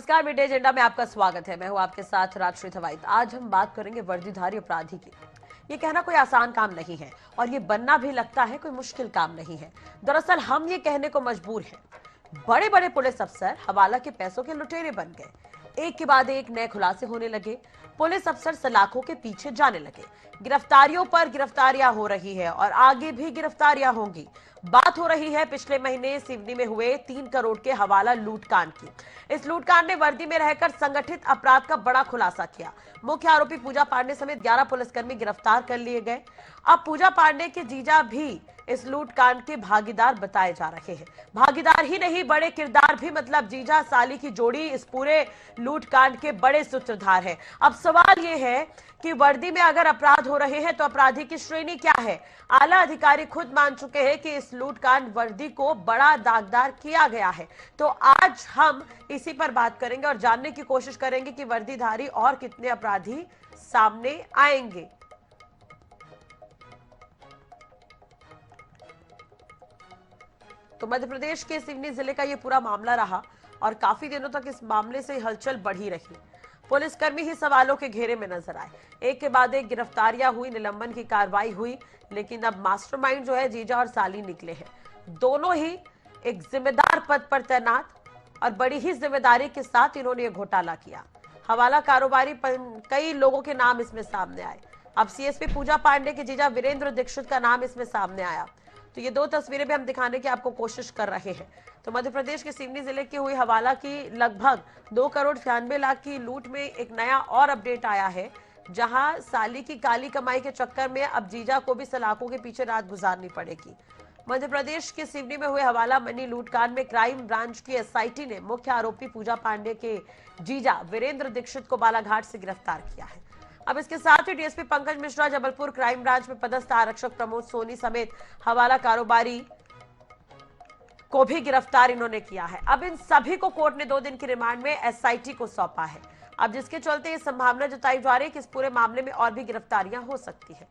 नमस्कार, mid day agenda में आपका स्वागत है। मैं हूं आपके साथ राजश्री थवाइत। आज हम बात करेंगे वर्दीधारी अपराधी की। ये कहना कोई आसान काम नहीं है और ये बनना भी लगता है कोई मुश्किल काम नहीं है। दरअसल हम ये कहने को मजबूर हैं, बड़े बड़े पुलिस अफसर हवाला के पैसों के लुटेरे बन गए। एक के बाद एक नए खुलासे होने लगे। पुलिस अफसर सलाखों के पीछे जाने लगे। गिरफ्तारियों पर गिरफ्तारियां हो रही है और आगे भी गिरफ्तारियां होंगी। बात हो रही है पिछले महीने सिवनी में हुए 3 करोड़ के हवाला लूटकांड की। इस लूटकांड में वर्दी में रहकर संगठित अपराध का बड़ा खुलासा किया। मुख्य आरोपी पूजा पांडे समेत 11 पुलिसकर्मी गिरफ्तार कर लिए गए। अब पूजा पांडे के जीजा भी इस लूटकांड के भागीदार बताए जा रहे हैं। भागीदार ही नहीं, बड़े किरदार भी, मतलब जीजा साली की जोड़ी इस पूरे लूटकांड के बड़े सूत्रधार है। अब सवाल यह है कि वर्दी में अगर अपराध हो रहे हैं तो अपराधी की श्रेणी क्या है। आला अधिकारी खुद मान चुके हैं कि इस लूटकांड वर्दी को बड़ा दागदार किया गया है। तो आज हम इसी पर बात करेंगे और जानने की कोशिश करेंगे कि वर्दीधारी और कितने अपराधी सामने आएंगे। तो मध्य प्रदेश के सिवनी जिले का यह पूरा मामला रहा और काफी दिनों तक इस मामले से हलचल बढ़ी रही। पुलिसकर्मी ही सवालों के घेरे में नजर आए। एक के बाद एक गिरफ्तारियां हुई, निलंबन की कार्रवाई हुई, लेकिन अब मास्टरमाइंड जो है जीजा और साली निकले हैं। दोनों ही एक जिम्मेदार पद पर तैनात और बड़ी ही जिम्मेदारी के साथ इन्होंने ये घोटाला किया। हवाला कारोबारी कई लोगों के नाम इसमें सामने आए। अब सीएसपी पूजा पांडे के जीजा वीरेंद्र दीक्षित का नाम इसमें सामने आया। तो ये दो तस्वीरें भी हम दिखाने की आपको कोशिश कर रहे हैं। तो मध्य प्रदेश के सिवनी जिले की हुई हवाला की लगभग 2 करोड़ 96 लाख की लूट में एक नया और अपडेट आया है, जहां साली की काली कमाई के चक्कर में अब जीजा को भी सलाखों के पीछे रात गुजारनी पड़ेगी। मध्य प्रदेश के सिवनी में हुए हवाला मनी लूटकांड में क्राइम ब्रांच की एसआईटी ने मुख्य आरोपी पूजा पांडे के जीजा वीरेंद्र दीक्षित को बालाघाट से गिरफ्तार किया है। अब इसके साथ ही DSP Pankaj Mishra, Jabalpur crime branch में पदस्थ आरक्षक प्रमोद सोनी समेत हवाला कारोबारी को भी गिरफ्तार इन्होंने किया है। अब इन सभी को कोर्ट ने 2 दिन की रिमांड में एसआईटी को सौंपा है। अब जिसके चलते ये संभावना जताई जा रही है कि इस पूरे मामले में और भी गिरफ्तारियां हो सकती है।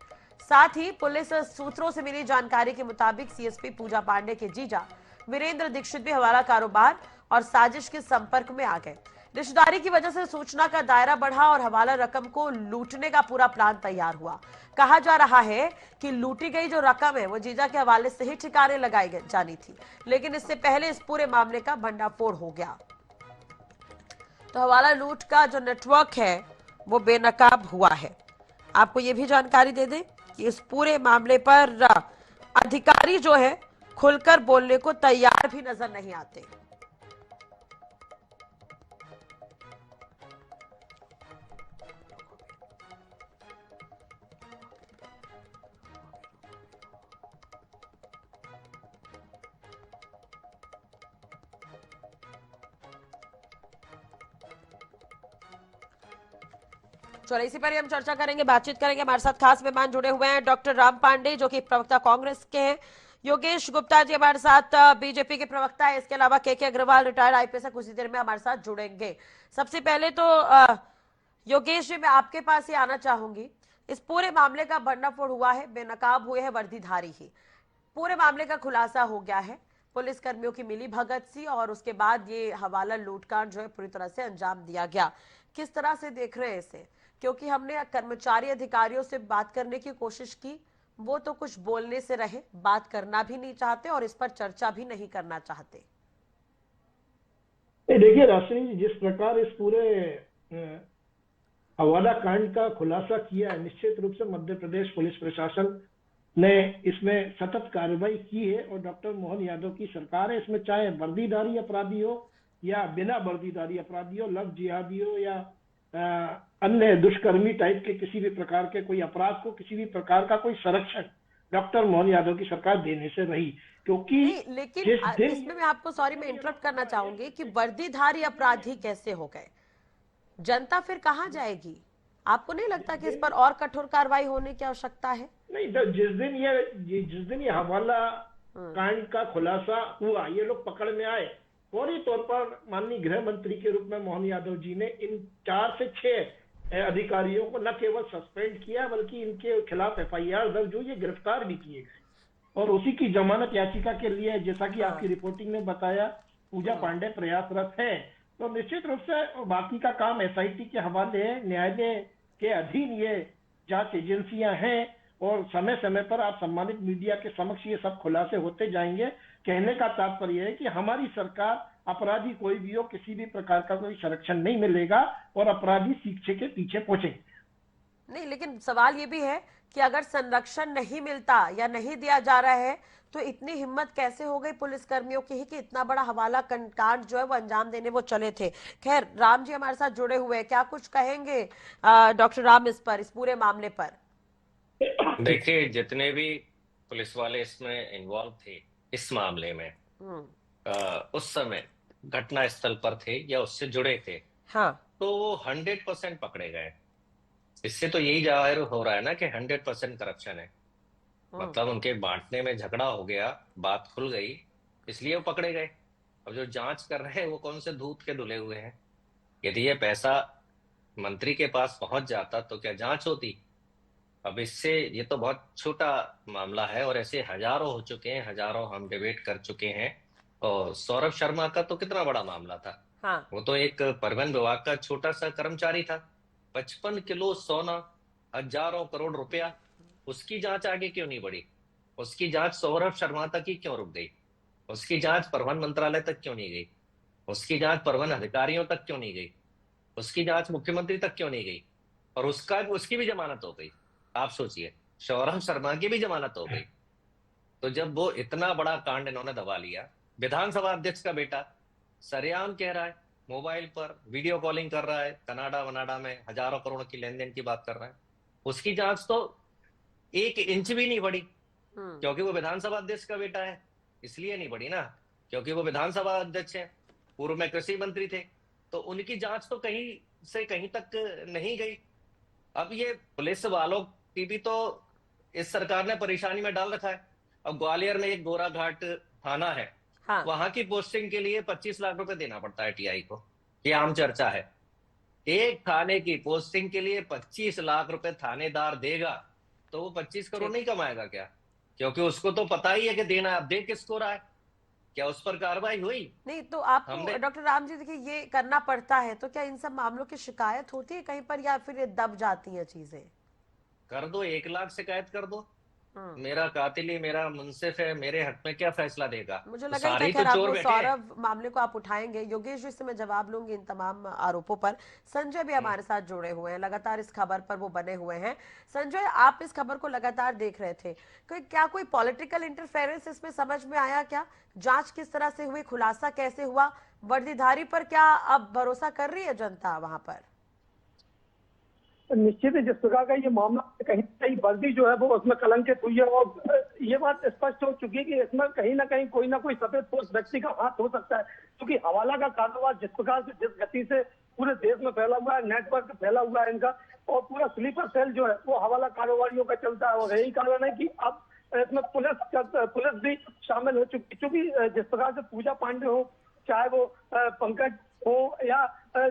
साथ ही पुलिस सूत्रों से मिली जानकारी के मुताबिक सीएसपी पूजा पांडे के जीजा वीरेंद्र दीक्षित भी हवाला कारोबार और साजिश के संपर्क में आ गए। रिश्तेदारी की वजह से सूचना का दायरा बढ़ा और हवाला रकम को लूटने का पूरा प्लान तैयार हुआ। कहा जा रहा है कि लूटी गई जो रकम है वो जीजा के हवाले से ही ठिकाने लगाई जानी थी, लेकिन इससे पहले इस पूरे मामले का भंडाफोड़ हो गया। तो हवाला लूट का जो नेटवर्क है वो बेनकाब हुआ है। आपको ये भी जानकारी दे दें कि इस पूरे मामले पर अधिकारी जो है खुलकर बोलने को तैयार भी नजर नहीं आते। चलो इसी पर ही हम चर्चा करेंगे, बातचीत करेंगे। हमारे साथ खास मेहमान जुड़े हुए हैं डॉक्टर राम पांडे जो कि प्रवक्ता कांग्रेस के हैं, योगेश गुप्ता जी हमारे साथ बीजेपी के प्रवक्ता है, इसके अलावा के अग्रवाल रिटायर्ड आईपीएस कुछ ही देर में हमारे साथ जुड़ेंगे। सबसे पहले तो योगेश जी मैं आपके पास ही आना चाहूंगी। इस पूरे मामले का भंडाफोड़ हुआ है, बेनकाब हुए हैं वर्दीधारी ही, पूरे मामले का खुलासा हो गया है, पुलिस कर्मियों की मिली भगत सी और उसके बाद ये हवाला लूटकांड जो है पूरी तरह से अंजाम दिया गया। किस तरह से देख रहे हैं इसे, क्योंकि हमने कर्मचारी अधिकारियों से बात करने की कोशिश की, वो तो कुछ बोलने से रहे, बात करना भी नहीं चाहते और इस पर चर्चा भी नहीं करना चाहते। देखिए राष्ट्रीय जी, जिस प्रकार इस पूरे हवाला कांड का खुलासा किया है, निश्चित रूप से मध्य प्रदेश पुलिस प्रशासन ने इसमें सतत कार्रवाई की है और डॉक्टर मोहन यादव की सरकार है। इसमें चाहे वर्दीधारी अपराधी हो या बिना वर्दीधारी अपराधी हो, लव जिहादी हो या अन्य दुष्कर्मी टाइप के किसी भी प्रकार के कोई अपराध को किसी भी प्रकार का कोई संरक्षण डॉक्टर मोहन यादव की सरकार देने से रही। क्योंकि लेकिन इसमें मैं आपको मैं इंटरप्ट करना चाहूंगी कि वर्दीधारी अपराधी कैसे हो गए, जनता फिर कहां जाएगी? आपको नहीं लगता कि इस पर और कठोर कार्रवाई होने की आवश्यकता है? नहीं, जिस दिन ये हवाला कांड का खुलासा हुआ, ये लोग पकड़ में आए, फौरी तौर पर माननीय गृह मंत्री के रूप में मोहन यादव जी ने इन 4 से 6 अधिकारियों को न केवल सस्पेंड किया बल्कि इनके खिलाफ एफआईआर दर्ज हुई, गिरफ्तार भी किए गए और उसी की जमानत याचिका के लिए, जैसा कि आपकी रिपोर्टिंग ने बताया, पूजा पांडे प्रयासरत है। तो निश्चित रूप से बाकी का काम एसआईटी के हवाले है, न्यायालय के अधीन ये जांच एजेंसियां हैं और समय समय पर आप सम्मानित मीडिया के समक्ष ये सब खुलासे होते जाएंगे। कहने का तात्पर्य है कि हमारी सरकार, अपराधी कोई भी हो, किसी भी प्रकार का कोई संरक्षण नहीं मिलेगा और अपराधी शिक्षे के पीछे पहुंचेंगे। नहीं, लेकिन सवाल ये भी है कि अगर संरक्षण नहीं मिलता या नहीं दिया जा रहा है तो इतनी हिम्मत कैसे हो गई पुलिस कर्मियों की ही कि इतना बड़ा हवाला कांड जो है वो अंजाम देने वो चले थे। खैर, राम जी हमारे साथ जुड़े हुए हैं, क्या कुछ कहेंगे डॉक्टर राम इस पर, इस पूरे मामले पर? देखिए, जितने भी पुलिस वाले इसमें इन्वॉल्व थे इस मामले में, उस समय घटना स्थल पर थे या उससे जुड़े थे, हाँ, तो वो 100% पकड़े गए। इससे तो यही जाहिर हो रहा है ना कि 100% करप्शन है। मतलब उनके बांटने में झगड़ा हो गया, बात खुल गई, इसलिए वो पकड़े गए। अब जो जांच कर रहे हैं वो कौन से दूध के धुले हुए हैं? यदि ये पैसा मंत्री के पास पहुंच जाता तो क्या जांच होती? अब इससे ये तो बहुत छोटा मामला है और ऐसे हजारों हो चुके हैं, हजारों हम डिबेट कर चुके हैं। और सौरभ शर्मा का तो कितना बड़ा मामला था। हाँ, वो तो एक परिवहन विभाग का छोटा सा कर्मचारी था। 55 किलो सोना, हजारों करोड़ रुपया, उसकी जांच आगे क्यों नहीं बढ़ी? उसकी जांच सौरभ शर्मा तक ही क्यों रुक गई? उसकी जांच परिवहन मंत्रालय तक क्यों नहीं गई? उसकी जांच परिवहन अधिकारियों तक क्यों नहीं गई? उसकी जांच मुख्यमंत्री तक क्यों नहीं गई? और उसकी भी जमानत हो गई। आप सोचिए, सौरभ शर्मा की भी जमानत हो गई। तो जब वो इतना बड़ा कांड इन्होंने दबा लिया, विधानसभा अध्यक्ष का बेटा सरेआम कह रहा है, मोबाइल पर वीडियो कॉलिंग कर रहा है, कनाडा वनाडा में हजारों करोड़ की लेन देन की बात कर रहा है, उसकी जांच तो 1 इंच भी नहीं बढ़ी। क्योंकि वो विधानसभा अध्यक्ष का बेटा है, इसलिए नहीं बढ़ी ना, क्योंकि वो विधानसभा अध्यक्ष है, पूर्व में कृषि मंत्री थे, तो उनकी जांच तो कहीं से कहीं तक नहीं गई। अब ये पुलिस वालों की भी तो इस सरकार ने परेशानी में डाल रखा है। अब ग्वालियर में एक गोरा घाट थाना है, हाँ, वहां की पोस्टिंग के लिए 25 लाख रुपए देना पड़ता है टीआई को। ये आम चर्चा है। एक थाने की पोस्टिंग के लिए 25 लाख रुपए थानेदार देगा तो वो 25 करोड़ नहीं कमाएगा क्या? क्योंकि उसको तो पता ही है कि देना है। अब दे किसको रहा है? क्या उस पर कार्रवाई हुई? नहीं तो आपको डॉक्टर राम जी देखिए ये करना पड़ता है तो क्या इन सब मामलों की शिकायत होती है कहीं पर या फिर ये दब जाती है चीजें? कर दो, 1 लाख शिकायत कर दो। मेरा कातिल ही मेरा मुंसिफ है, मेरे हक में क्या फैसला देगा? मुझे तो लगा ही था। सारे ही तो खैर, आप चोर वो बैठे हैं। सौरभ मामले को आप उठाएंगे, योगेश जी से मैं जवाब लूंगी इन तमाम आरोपों पर। संजय भी हमारे साथ जुड़े हुए हैं, लगातार इस खबर पर वो बने हुए हैं। संजय, आप इस खबर को लगातार देख रहे थे, क्या कोई पॉलिटिकल इंटरफेरेंस इसमें समझ में आया? क्या जांच किस तरह से हुई, खुलासा कैसे हुआ, वर्दीधारी पर क्या अब भरोसा कर रही है जनता वहां पर? निश्चित ही जिस प्रकार का ये मामला कहीं ना कहीं वर्दी जो है वो उसमें कलंकित हुई है और ये बात स्पष्ट हो चुकी है कि इसमें कहीं ना कहीं कोई ना कोई सफेदपोश व्यक्ति का हाथ हो सकता है, क्योंकि हवाला का कारोबार जिस प्रकार से, जिस गति से पूरे देश में फैला हुआ है, नेटवर्क फैला हुआ है इनका, और पूरा स्लीपर सेल जो है वो हवाला कारोबारियों का चलता है। और यही कारण है कि अब इसमें पुलिस भी शामिल हो चुकी, क्योंकि जिस प्रकार से पूजा पांडे हो, चाहे वो पंकज हो या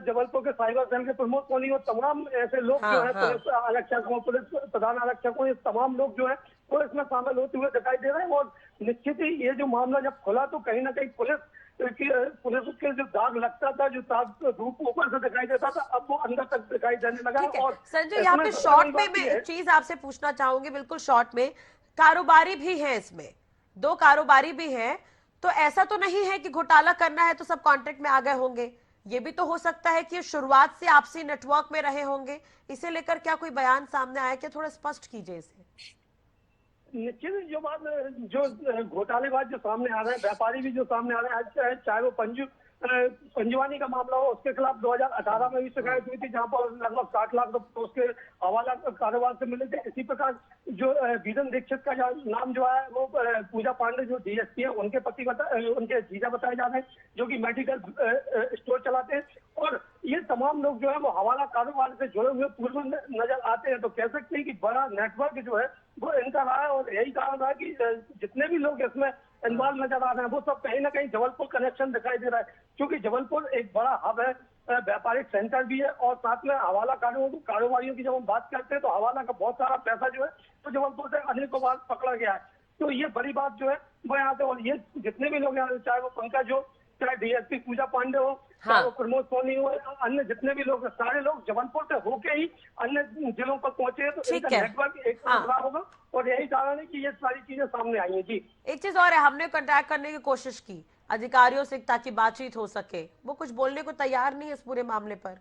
जबलपुर के साइबर सेल के प्रमोद सोनी हो, तमाम ऐसे लोग जो है, पुलिस आरक्षक हो, पुलिस प्रधान आरक्षक हो, ये तमाम लोग जो है वो इसमें शामिल होते हुए दिखाई दे रहे हैं। और निश्चित ही ये जो मामला जब खुला तो कहीं ना कहीं पुलिस के जो दाग लगता था, जो दाग धूप ऊपर से दिखाई देता था, अब वो अंदर तक दिखाई देने लगा। और संजय, यहाँ पे शॉर्ट में मैं एक चीज आपसे पूछना चाहूंगी, बिल्कुल शॉर्ट में। कारोबारी भी है इसमें, 2 कारोबारी भी हैं, तो ऐसा तो नहीं है कि घोटाला करना है तो सब कॉन्ट्रैक्ट में आ गए होंगे? ये भी तो हो सकता है कि शुरुआत से आपसी नेटवर्क में रहे होंगे। इसे लेकर क्या कोई बयान सामने आया? क्या थोड़ा स्पष्ट कीजिए इसे। निश्चित जो बात, जो घोटालेबाज जो सामने आ रहे हैं, व्यापारी भी जो सामने आ रहे हैं, चाहे वो पंजवानी का मामला हो, उसके खिलाफ 2018 में भी शिकायत हुई थी, जहां पर लगभग 60 लाख रुपए उसके हवाला कारोबार से मिले थे। इसी प्रकार जो बीरन दीक्षित का नाम जो है वो पूजा पांडे जो डीएसपी है उनके उनके जीजा बताए जा रहे हैं, जो कि मेडिकल स्टोर चलाते हैं। और ये तमाम लोग जो है वो हवाला कारोबार से जुड़े हुए पूर्व नजर आते हैं। तो कह सकते हैं कि बड़ा नेटवर्क जो है वो इनका रहा है। और यही कारण है कि जितने भी लोग इसमें इन्वॉल्व नजर आ रहे हैं वो सब कहीं ना कहीं जबलपुर कनेक्शन दिखाई दे रहा है, क्योंकि जबलपुर एक बड़ा हब है, व्यापारिक सेंटर भी है, और साथ में हवाला कारोबारियों की जब हम बात करते हैं तो हवाला का बहुत सारा पैसा जो है तो जबलपुर से अनेकों बार पकड़ा गया है। तो ये बड़ी बात जो है वो यहाँ से, और ये जितने भी लोग यहाँ, चाहे वो पंकज हो, चाहे डीएसपी पूजा पांडे हो, चाहे वो प्रमोद सोनी हो, अन्य जितने भी लोग, सारे लोग जबलपुर से होके ही अन्य जिलों पर पहुंचे हैं, तो ठीक इनका है। नेटवर्क एक खराब होगा और यही कारण है कि ये सारी चीजें सामने आई हैं। जी, एक चीज और है, हमने कांटेक्ट करने की कोशिश की अधिकारियों से ताकि बातचीत हो सके, वो कुछ बोलने को तैयार नहीं है इस पूरे मामले पर।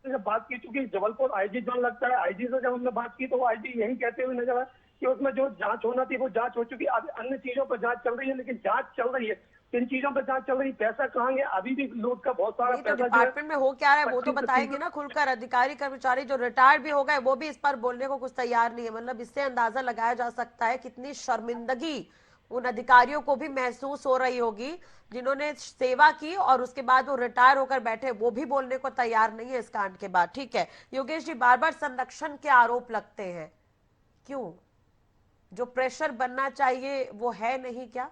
जब बात की, चूंकि जबलपुर आईजी जोन लगता है, आईजी से जब हमने बात की तो वो आईजी यही कहते हुए नजर आए कि उसमें जो जांच होना थी वो जांच हो चुकी, अब अन्य चीजों पर जांच चल रही है, लेकिन जांच चल रही है, किन चीजों पर जांच चल रही है, पैसा कहाँ गया, अभी भी लूट का बहुत सारा नहीं तो पैसा जो है डिपार्टमेंट में हो क्या रहा है वो तो 25 से बताएंगे ना खुलकर। अधिकारी कर्मचारी जो रिटायर्ड भी हो गए वो भी इस पर बोलने को कुछ तैयार नहीं है। मतलब इससे अंदाजा लगाया जा सकता है कितनी शर्मिंदगी उन अधिकारियों को भी महसूस हो रही होगी जिन्होंने सेवा की और उसके बाद वो रिटायर होकर बैठे, वो भी बोलने को तैयार नहीं है इस कांड के बाद। ठीक है योगेश जी, बार बार संरक्षण के आरोप लगते हैं, क्यों? जो प्रेशर बनना चाहिए वो है नहीं क्या?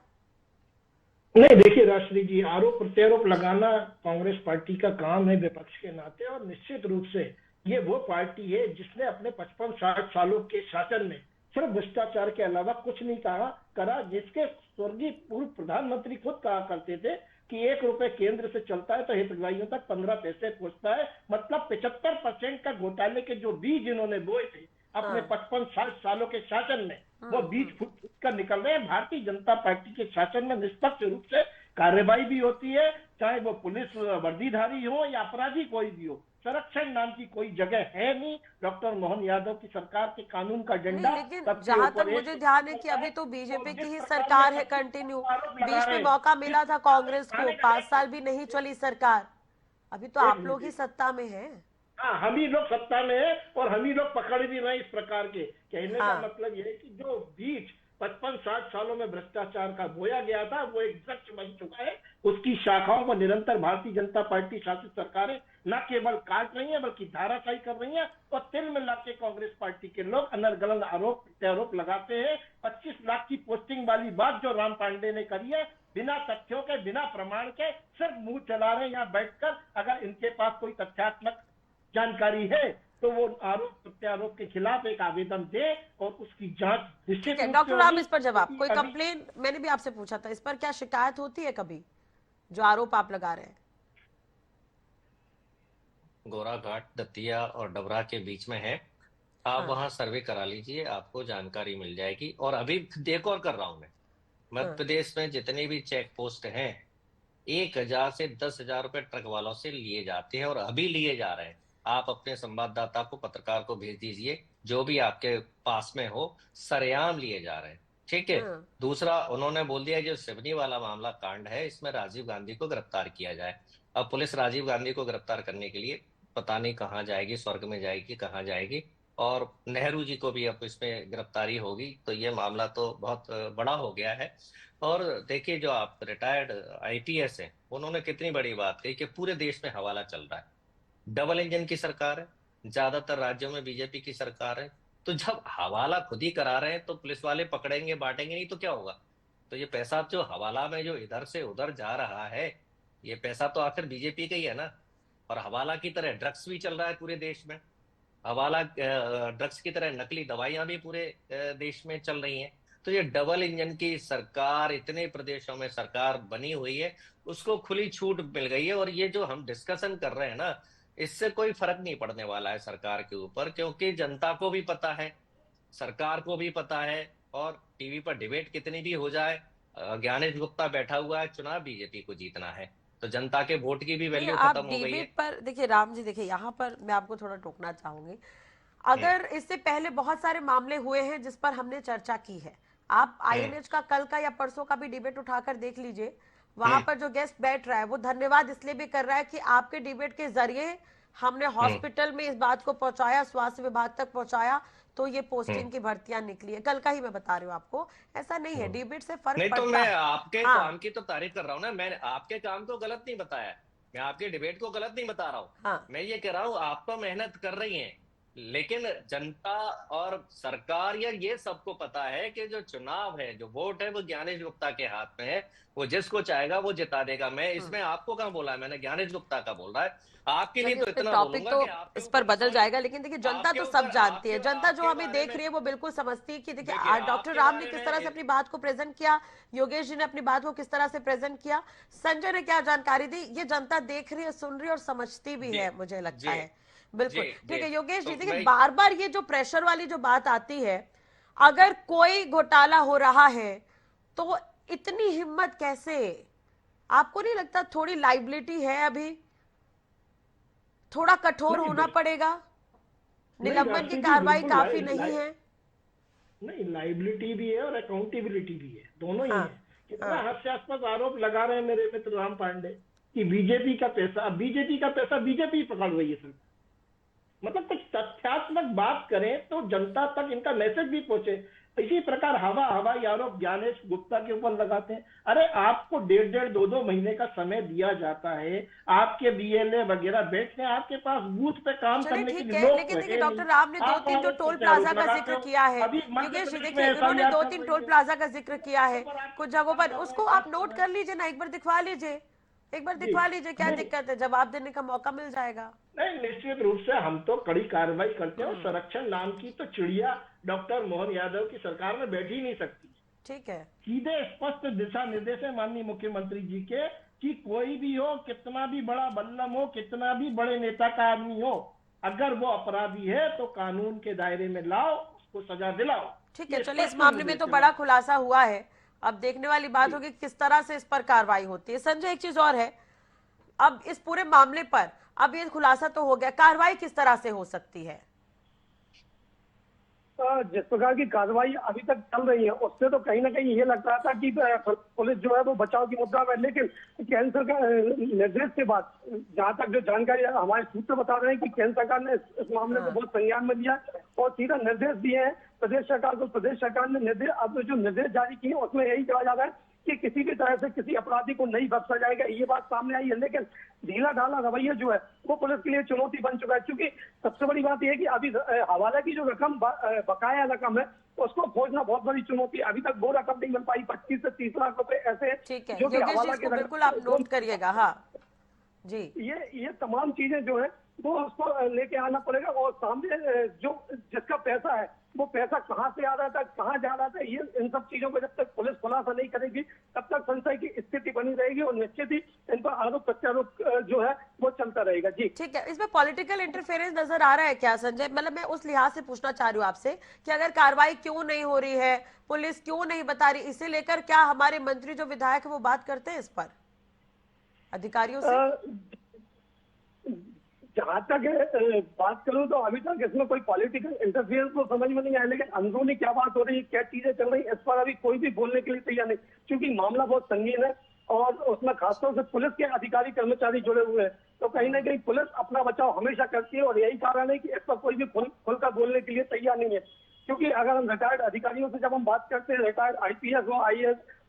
नहीं, देखिए राष्ट्रीय जी, आरोप प्रत्यारोप लगाना कांग्रेस पार्टी का काम है विपक्ष के नाते, और निश्चित रूप से ये वो पार्टी है जिसने अपने 55-60 सालों के शासन में सिर्फ भ्रष्टाचार के अलावा कुछ नहीं करा, जिसके स्वर्गीय पूर्व प्रधानमंत्री खुद कहा करते थे कि 1 रुपए केंद्र से चलता है तो हितग्राहियों तक 15 पैसे पहुंचता है। मतलब 75% का घोटाले के जो बीज इन्होंने बोए थे अपने 55-60 सालों के शासन में, वो बीज फूट फूट कर निकल रहे हैं। भारतीय जनता पार्टी के शासन में निष्पक्ष रूप से कार्रवाई भी होती है, चाहे वो पुलिस वर्दीधारी हो या अपराधी कोई भी हो, संरक्षण नाम की कोई जगह है नहीं। डॉक्टर मोहन यादव की सरकार के कानून का झंडा नहीं, लेकिन जहां तक मुझे ध्यान है कि अभी तो बीजेपी की ही सरकार है कंटिन्यू। बीच में मौका मिला था कांग्रेस को, 5 साल भी नहीं चली सरकार, अभी तो आप लोग ही सत्ता में हैं। हाँ, हम ही लोग सत्ता में है और हम ही लोग पकड़ भी रहे इस प्रकार के। कहने का मतलब यह है कि जो बीज 55-60 सालों में भ्रष्टाचार का बोया गया था वो एक वृक्ष बन चुका है। उसकी शाखाओं पर निरंतर भारतीय जनता पार्टी शासित सरकारें न केवल काट रही है बल्कि धाराशाही कर रही है, और तिल मिला के कांग्रेस पार्टी के लोग अनर्गल आरोप प्रत्यारोप लगाते हैं। 25 लाख की पोस्टिंग वाली बात जो राम पांडे ने करी है, बिना तथ्यों के, बिना प्रमाण के, सिर्फ मुंह चला रहे हैं यहाँ बैठकर। अगर इनके पास कोई तथ्यात्मक जानकारी है तो वो आरोप प्रत्यारोप के खिलाफ एक आवेदन दे और उसकी जांच निश्चित रूप से डॉक्टर राम, इस पर जवाब, कोई अभी कंप्लेन मैंने भी आपसे पूछा था, इस पर क्या शिकायत होती है कभी, जो आरोप आप लगा रहे हैं? गोराघाट, दतिया और डबरा के बीच में है, आप वहां सर्वे करा लीजिए, आपको जानकारी मिल जाएगी। और अभी देख और कर रहा हूं मैं, मध्य प्रदेश में जितने भी चेक पोस्ट हैं 1000 से 10,000 रुपए ट्रक वालों से लिए जाते हैं और अभी लिए जा रहे हैं। आप अपने संवाददाता को, पत्रकार को भेज दीजिए, जो भी आपके पास में हो, सरेआम लिए जा रहे हैं। ठीक है। दूसरा, उन्होंने बोल दिया जो सिवनी वाला मामला कांड है, इसमें राजीव गांधी को गिरफ्तार किया जाए। अब पुलिस राजीव गांधी को गिरफ्तार करने के लिए पता नहीं कहाँ जाएगी, स्वर्ग में जाएगी, कहाँ जाएगी। और नेहरू जी को भी अब इसमें गिरफ्तारी होगी, तो ये मामला तो बहुत बड़ा हो गया है। और देखिए, जो आप रिटायर्ड आईपीएस हैं, उन्होंने कितनी बड़ी बात कही कि पूरे देश में हवाला चल रहा है, डबल इंजन की सरकार है, ज्यादातर राज्यों में बीजेपी की सरकार है। तो जब हवाला खुद ही करा रहे हैं तो पुलिस वाले पकड़ेंगे बांटेंगे नहीं तो क्या होगा? तो ये पैसा जो हवाला में जो इधर से उधर जा रहा है, ये पैसा तो आखिर बीजेपी का ही है ना। और हवाला की तरह ड्रग्स भी चल रहा है पूरे देश में, हवाला ड्रग्स की तरह नकली दवाइयां भी पूरे देश में चल रही हैं। तो ये डबल इंजन की सरकार, इतने प्रदेशों में सरकार बनी हुई है, उसको खुली छूट मिल गई है। और ये जो हम डिस्कशन कर रहे हैं ना, इससे कोई फर्क नहीं पड़ने वाला है सरकार के ऊपर, क्योंकि जनता को भी पता है, सरकार को भी पता है। और टीवी पर डिबेट कितनी भी हो जाए, ज्ञानेश गुप्ता बैठा हुआ है, चुनाव बीजेपी को जीतना है, तो जनता के वोट की भी वैल्यू आप खत्म हो गई है। डिबेट पर देखिए राम जी, देखिए यहाँ पर मैं आपको थोड़ा टोकना चाहूंगी। अगर इससे पहले बहुत सारे मामले हुए हैं जिस पर हमने चर्चा की है, आप आईएनएच का कल का या परसों का भी डिबेट उठाकर देख लीजिए। वहां पर जो गेस्ट बैठ रहा है वो धन्यवाद इसलिए भी कर रहा है कि आपके डिबेट के जरिए हमने हॉस्पिटल में इस बात को पहुंचाया, स्वास्थ्य विभाग तक पहुंचाया, तो ये पोस्टिंग की भर्तियां निकली है। कल का ही मैं बता रही हूँ आपको, ऐसा नहीं है, डिबेट से फर्क नहीं पड़ता तो मैं है। आपके काम की तो तारीफ कर रहा हूँ ना, मैंने आपके काम को गलत नहीं बताया, मैं आपके डिबेट को गलत नहीं बता रहा हूँ। मैं ये कह रहा हूँ आप तो मेहनत कर रही हैं, लेकिन जनता और सरकार या ये सबको पता है कि जो चुनाव है, जो वोट है, वो ज्ञानेश गुप्ता के हाथ में है। वो जिसको चाहेगा वो जिता देगा। मैं इसमें आपको कहाँ बोला है, मैंने ज्ञानेश गुप्ता का बोल रहा है। आपके लिए चलिए तो उस पे इतना टॉपिक बोलूंगा तो कि आपके इस पर ऊपर बदल सॉरी, जाएगा, लेकिन देखिए जनता आपके तो सब ऊपर जानती है। आपके जनता जो आपके हमें बारे देख में, रही है वो बिल्कुल समझती है कि देखिए देखिए डॉक्टर आपके राम ने बारे किस में तरह से अपनी बात को प्रेजेंट किया, योगेश जी ने अपनी बात को किस तरह से प्रेजेंट किया, संजय ने क्या जानकारी दी, ये जनता देख रही है, सुन रही है और समझती भी जी है, मुझे लगता जी है। बिल्कुल जी ठीक जी। है योगेश जी, तो देखिए मैं, बार बार ये जो प्रेशर वाली जो बात आती है, अगर कोई घोटाला हो रहा है तो इतनी हिम्मत कैसे? आपको नहीं लगता थोड़ी लाइबिलिटी है अभी, थोड़ा कठोर नहीं होना पड़ेगा? नहीं निलंबन की राष्ट्रीय जी कार्रवाई बिल्कुल काफी नहीं है? नहीं, लाइबिलिटी भी है और अकाउंटेबिलिटी भी है, दोनों ही हाँ है। कितना हाँ हास्यास्पद आरोप लगा रहे हैं मेरे मित्र राम पांडे कि बीजेपी का पैसा, अब बीजेपी का पैसा बीजेपी पकड़ रही है सर। मतलब कुछ तथ्यात्मक बात करें तो जनता तक इनका मैसेज भी पहुंचे। इसी प्रकार हवाई आरोप ज्ञानेश गुप्ता के ऊपर लगाते हैं। अरे आपको 1.5-2 महीने का समय दिया जाता है, आपके बीएलए वगैरह बैठते हैं, आपके पास बूथ पे काम चलिए करने के ठीक लिए है, लोग लेकिन तो देखिए है नहीं। डॉक्टर राम ने दो आप तीन जो आरोप टोल प्रत्यारोप प्लाजा का लगाते जिक्र हो। किया है, अभी मध्य योगेश जी प्रदेश में देखिए उन्होंने एफआईआर दो चल तीन रही टोल है, प्लाजा का जिक्र किया उसके है ऊपर आपकी कुछ जगहों पर, कार्रवाई उसको आप कैसे नोट होगा? कर लीजिए ना, एक बार दिखवा लीजिए, एक बार जी दिखवा लीजिए, क्या नहीं दिक्कत है, जवाब देने का मौका मिल जाएगा। नहीं, निश्चित रूप से हम तो कड़ी कार्रवाई करते हैं। और संरक्षण नाम की तो चिड़िया डॉक्टर मोहन यादव की सरकार में बैठ ही नहीं सकती। ठीक है सीधे स्पष्ट दिशा निर्देश है माननीय मुख्यमंत्री जी के कि कोई भी हो, कितना भी बड़ा बल्लम हो, कितना भी बड़े नेता का आदमी हो, अगर वो अपराधी है तो कानून के दायरे में लाओ, उसको सजा दिलाओ। ठीक है, ये चलिए इस स्पष्ट मामले में निर्देश तो है बड़ा माननीय। खुलासा हुआ है, अब देखने वाली बात जी होगी किस तरह से इस पर कार्रवाई होती है। संजय एक चीज और है, अब इस पूरे मामले पर अब ये खुलासा तो हो गया, कार्रवाई किस तरह से हो सकती है? जिस प्रकार की कार्रवाई अभी तक चल रही है उससे तो कहीं ना कहीं ये लग रहा था कि पुलिस जो है वो बचाव की मुद्दा में, लेकिन केंद्र सरकार निर्देश के बाद जहां तक जो जानकारी हमारे सूत्र बता रहे हैं कि केंद्र सरकार ने इस मामले को बहुत संज्ञान में लिया और सीधा निर्देश दिए हैं प्रदेश सरकार को। प्रदेश सरकार ने निर्देश, अब जो निर्देश जारी किए उसमें यही कहा जा रहा है कि किसी भी तरह से किसी अपराधी को नहीं बख्शा जाएगा, ये बात सामने आई है। लेकिन ढीला ढाला रवैया जो है वो पुलिस के लिए चुनौती बन चुका है, क्योंकि सबसे बड़ी बात यह है कि अभी हवाला की जो रकम बकाया रकम है उसको खोजना बहुत बड़ी चुनौती है। अभी तक वो रकम नहीं मिल पाई, 25 से 30 लाख रुपए ऐसे ठीक है जो कि योगेश जी, हवाला इसको की बिल्कुल आप नोट करिएगा। हाँ जी ये तमाम चीजें जो है वो उसको लेके आना पड़ेगा। और सामने जो जिसका पैसा है वो पैसा कहाँ से आ रहा था, कहाँ जा रहा था, ये इन सब चीजों को जब तक पुलिस खुलासा नहीं करेगी तब तक संशय की स्थिति बनी रहेगी और निश्चित ही इन पर आरोप प्रत्यारोप जो है वो चलता रहेगा। जी ठीक है, इसमें पॉलिटिकल इंटरफेरेंस नजर आ रहा है क्या संजय? मतलब मैं उस लिहाज से पूछना चाह रही हूँ आपसे कि अगर कार्रवाई क्यों नहीं हो रही है, पुलिस क्यों नहीं बता रही, इसे लेकर क्या हमारे मंत्री जो विधायक है वो बात करते हैं इस पर अधिकारियों से? जहां तक बात करूं तो अभी तक इसमें कोई पॉलिटिकल इंटरफियरेंस तो समझ में नहीं आया, लेकिन अंदरूनी क्या बात हो रही है, क्या चीजें चल रही है, इस पर अभी कोई भी बोलने के लिए तैयार नहीं, क्योंकि मामला बहुत संगीन है और उसमें खासतौर से पुलिस के अधिकारी कर्मचारी जुड़े हुए हैं। तो कहीं ना कहीं पुलिस अपना बचाव हमेशा करती है और यही कारण है कि इस पर कोई भी खुलकर बोलने के लिए तैयार नहीं है। क्योंकि अगर हम रिटायर्ड अधिकारियों से जब हम बात करते हैं, रिटायर्ड आईपीएस हो,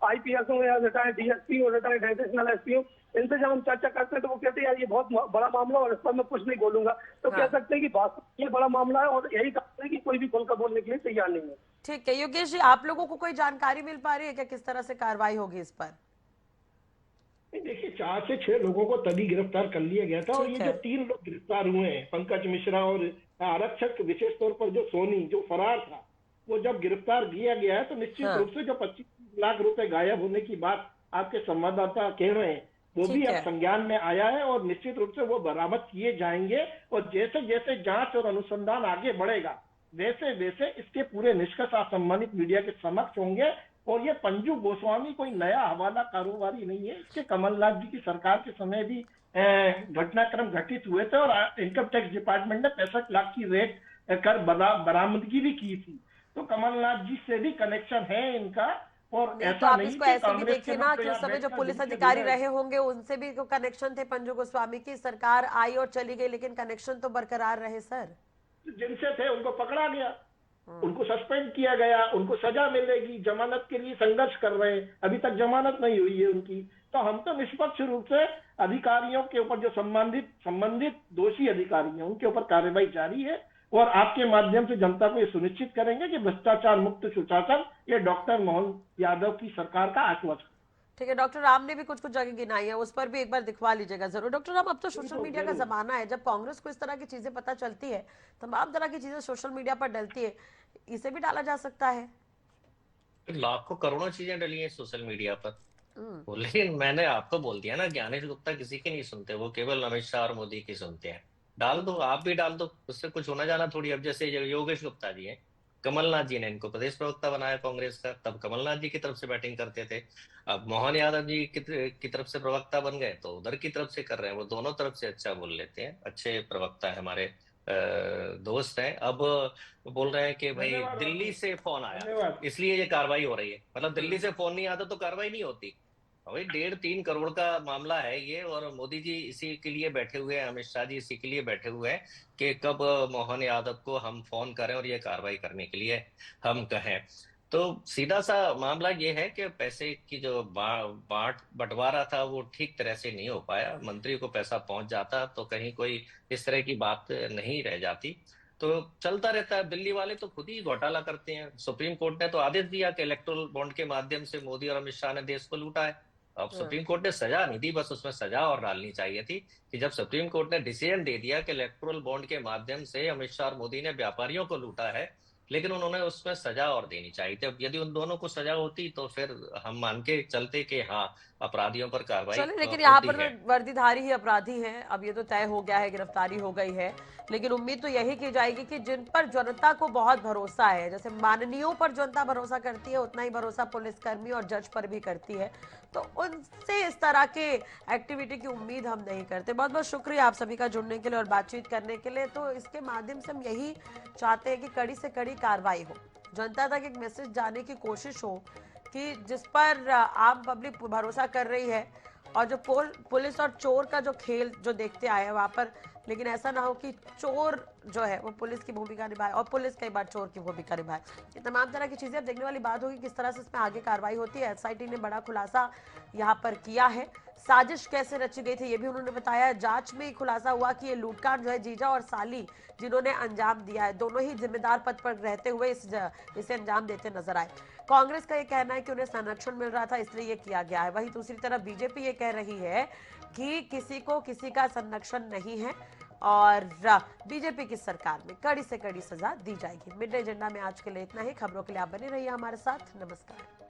आईपीएस हो या रिटायर्ड डीएसपी हो, रिटायर्ड एडिशनल एसपी हो, इनसे जब हम चर्चा करते हैं तो वो कहते हैं यार ये बहुत बड़ा मामला और इस पर मैं कुछ नहीं बोलूंगा। तो हाँ। कह सकते हैं कि बात ये बड़ा मामला है और यही कारण है कि कोई भी खुलकर बोलने के लिए तैयार नहीं है। ठीक है योगेश जी, आप लोगों को कोई जानकारी मिल पा रही है क्या किस तरह से कार्रवाई होगी इस पर? देखिए 4 से 6 लोगों को तभी गिरफ्तार कर लिया गया था और ठीक ये है। जो 3 लोग गिरफ्तार हुए हैं, पंकज मिश्रा और आरक्षक विशेष तौर पर जो सोनी जो फरार था, वो जब गिरफ्तार किया गया है तो निश्चित हाँ। रूप से जो 25 लाख रुपए गायब होने की बात आपके संवाददाता कह रहे हैं वो भी ठीक अब है। संज्ञान में आया है और निश्चित रूप से वो बरामद किए जाएंगे। और जैसे जैसे जांच और अनुसंधान आगे बढ़ेगा वैसे वैसे इसके पूरे निष्कर्ष आप सम्मानित मीडिया के समक्ष होंगे। और ये पंजू गोस्वामी कोई नया हवाला कारोबारी नहीं है, इसके कमलनाथ जी की सरकार के समय भी घटनाक्रम घटित हुए थे और इनकम टैक्स डिपार्टमेंट ने 65 लाख की रेट कर बरामदगी भी की थी। तो कमलनाथ जी से भी कनेक्शन है इनका। और नहीं तो ऐसा आप नहीं इसको कि ऐसे भी कांग्रेस देखिए के ना लोग तो कि उस यहाँ समय जो बैठकर पुलिस दिल से अधिकारी जुड़े हैं। रहे होंगे उनसे भी तो कनेक्शन थे पंजू गोस्वामी की, सरकार आई और चली गई लेकिन कनेक्शन तो बरकरार रहे सर। जिनसे थे उनको पकड़ा गया, उनको सस्पेंड किया गया, उनको सजा मिलेगी, जमानत के लिए संघर्ष कर रहे हैं, अभी तक जमानत नहीं हुई है उनकी। तो हम तो निष्पक्ष रूप से अधिकारियों के ऊपर जो संबंधित दोषी अधिकारी हैं उनके ऊपर कार्रवाई जारी है। और आपके माध्यम से जनता को ये सुनिश्चित करेंगे कि भ्रष्टाचार मुक्त सुशासन ये डॉक्टर मोहन यादव की सरकार का आश्वासन। ठीक है, डॉक्टर राम ने भी कुछ कुछ जगह गिनाई है, उस पर भी एक बार दिखवा लीजिएगा जरूर। डॉक्टर राम, अब तो सोशल मीडिया का जमाना है, जब कांग्रेस को इस तरह की चीजें पता चलती है, तमाम तरह की चीजें सोशल मीडिया पर डलती है, इसे भी डाला जा सकता है। लाखों करोड़ों चीजें डली हैं सोशल मीडिया पर। हम्म। लेकिन मैंने आपको बोल दिया ना, ज्ञानेश गुप्ता किसी की नहीं सुनते, वो केवल अमित शाह और मोदी की सुनते हैं। डाल दो, आप भी डाल दो, उससे कुछ होना जाना थोड़ी। अब जैसे योगेश गुप्ता जी हैं, कमलनाथ जी ने इनको प्रदेश प्रवक्ता बनाया कांग्रेस का, तब कमलनाथ जी की तरफ से बैटिंग करते थे। अब मोहन यादव जी की तरफ से प्रवक्ता बन गए तो उधर की तरफ से कर रहे हैं। वो दोनों तरफ से अच्छा बोल लेते हैं, अच्छे प्रवक्ता है हमारे, दोस्त हैं। अब बोल रहे हैं कि भाई धन्यवाद दिल्ली से फोन आया धन्यवाद। इसलिए ये कार्रवाई हो रही है। मतलब दिल्ली से फोन नहीं आता तो कार्रवाई नहीं होती। भाई 1.5-3 करोड़ का मामला है ये, और मोदी जी इसी के लिए बैठे हुए हैं, अमित शाह जी इसी के लिए बैठे हुए हैं कि कब मोहन यादव को हम फोन करें और ये कार्रवाई करने के लिए हम कहें। तो सीधा सा मामला ये है कि पैसे की जो बांट बंटवारा था वो ठीक तरह से नहीं हो पाया। मंत्री को पैसा पहुंच जाता तो कहीं कोई इस तरह की बात नहीं रह जाती। तो चलता रहता है, दिल्ली वाले तो खुद ही घोटाला करते हैं। सुप्रीम कोर्ट ने तो आदेश दिया कि इलेक्टोरल बॉन्ड के माध्यम से मोदी और अमित शाह ने देश को लूटा है। अब हाँ। सुप्रीम कोर्ट ने सजा नहीं दी, बस उसमें सजा और डालनी चाहिए थी कि जब सुप्रीम कोर्ट ने डिसीजन दे दिया कि इलेक्टोरल बॉन्ड के माध्यम से अमित शाह और मोदी ने व्यापारियों को लूटा है, लेकिन उन्होंने उसमें सजा और देनी चाहिए थी। अब यदि उन दोनों को सजा होती तो फिर हम मान के चलते कि हाँ, अपराधियों पर कार्रवाई चले, लेकिन यहाँ होती पर है। वर्दीधारी ही अपराधी हैं, अब ये तो तय हो गया है, गिरफ्तारी हो गई है। लेकिन उम्मीद तो यही की जाएगी कि जिन पर जनता को बहुत भरोसा है, जैसे माननीयों पर जनता भरोसा करती है, उतना ही भरोसा पुलिसकर्मी और जज पर भी करती है, तो उनसे इस तरह के एक्टिविटी की उम्मीद हम नहीं करते। बहुत बहुत शुक्रिया आप सभी का जुड़ने के लिए और बातचीत करने के लिए। तो इसके माध्यम से हम यही चाहते हैं कि कड़ी से कड़ी कार्रवाई हो, जनता तक एक मैसेज जाने की कोशिश हो कि जिस पर आम पब्लिक भरोसा कर रही है, और जो पुलिस और चोर का जो खेल जो देखते आए हैं वहां पर, लेकिन ऐसा ना हो कि चोर जो है वो पुलिस की भूमिका निभाए और पुलिस कई बार चोर की भूमिका निभाए। ये तमाम तरह की चीजें अब देखने वाली बात होगी किस तरह से इसमें आगे कार्रवाई होती है। एसआईटी ने बड़ा खुलासा यहाँ पर किया है, साजिश कैसे रची गई थी ये भी उन्होंने बताया। जांच में खुलासा हुआ कि ये लूटकांड जो है जीजा और साली जिन्होंने अंजाम दिया है, दोनों ही जिम्मेदार पद पर रहते हुए इसे अंजाम देते नजर आए। कांग्रेस का ये कहना है कि उन्हें संरक्षण मिल रहा था इसलिए ये किया गया है। वहीं दूसरी तरफ बीजेपी ये कह रही है कि किसी को किसी का संरक्षण नहीं है और बीजेपी की सरकार में कड़ी से कड़ी सजा दी जाएगी। मिड डे एजेंडा में आज के लिए इतना ही। खबरों के लिए आप बने रहिए हमारे साथ। नमस्कार।